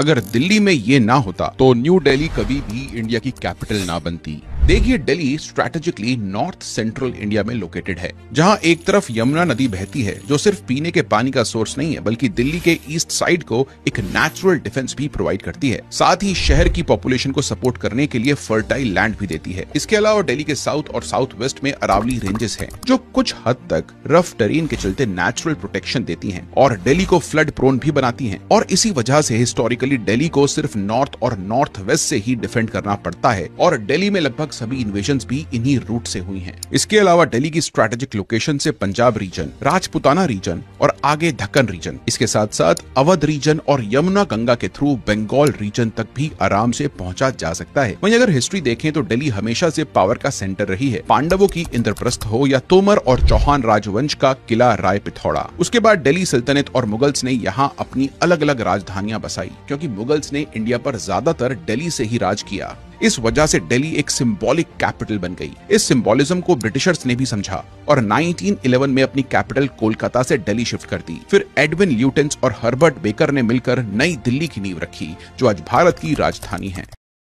अगर दिल्ली में ये ना होता तो न्यू दिल्ली कभी भी इंडिया की कैपिटल ना बनती। देखिए, Delhi strategically north central India में लोकेटेड है, जहां एक तरफ यमुना नदी बहती है जो सिर्फ पीने के पानी का सोर्स नहीं है बल्कि दिल्ली के ईस्ट साइड को एक नेचुरल डिफेंस भी प्रोवाइड करती है। साथ ही शहर की पॉपुलेशन को सपोर्ट करने के लिए फर्टाइल लैंड भी देती है। इसके अलावा दिल्ली के साउथ और साउथ वेस्ट में अरावली रेंजेस हैं, जो कुछ हद तक रफ टेरेन के चलते नेचुरल प्रोटेक्शन देती हैं और दिल्ली को फ्लड प्रोन भी बनाती हैं। और इसी वजह से हिस्टोरिकली दिल्ली को सिर्फ नॉर्थ और नॉर्थ वेस्ट से ही डिफेंड करना पड़ता है और दिल्ली में लगभग सभी इन्वेजन्स भी इन्हीं रूट से हुई हैं। इसके अलावा दिल्ली की स्ट्रैटेजिक लोकेशन से पंजाब रीजन, राजपुताना रीजन और आगे ढक्कन रीजन, इसके साथ साथ अवध रीजन और यमुना गंगा के थ्रू बंगाल रीजन तक भी आराम से पहुंचा जा सकता है। वहीं अगर हिस्ट्री देखें तो दिल्ली हमेशा से पावर का सेंटर रही है। पांडवों की इंद्रप्रस्थ हो या तोमर और चौहान राजवंश का किला राय पिथौरा, उसके बाद दिल्ली सल्तनत और मुगल्स ने यहाँ अपनी अलग अलग राजधानियां बसाई, क्योंकि मुगल्स ने इंडिया पर ज्यादातर दिल्ली से ही राज किया। इस वजह से दिल्ली एक सिंबॉलिक कैपिटल बन गई। इस सिंबॉलिज्म को ब्रिटिशर्स ने भी समझा और 1911 में अपनी कैपिटल कोलकाता से दिल्ली शिफ्ट कर दी। फिर एडविन ल्यूटेंस और हर्बर्ट बेकर ने मिलकर नई दिल्ली की नींव रखी, जो आज भारत की राजधानी है।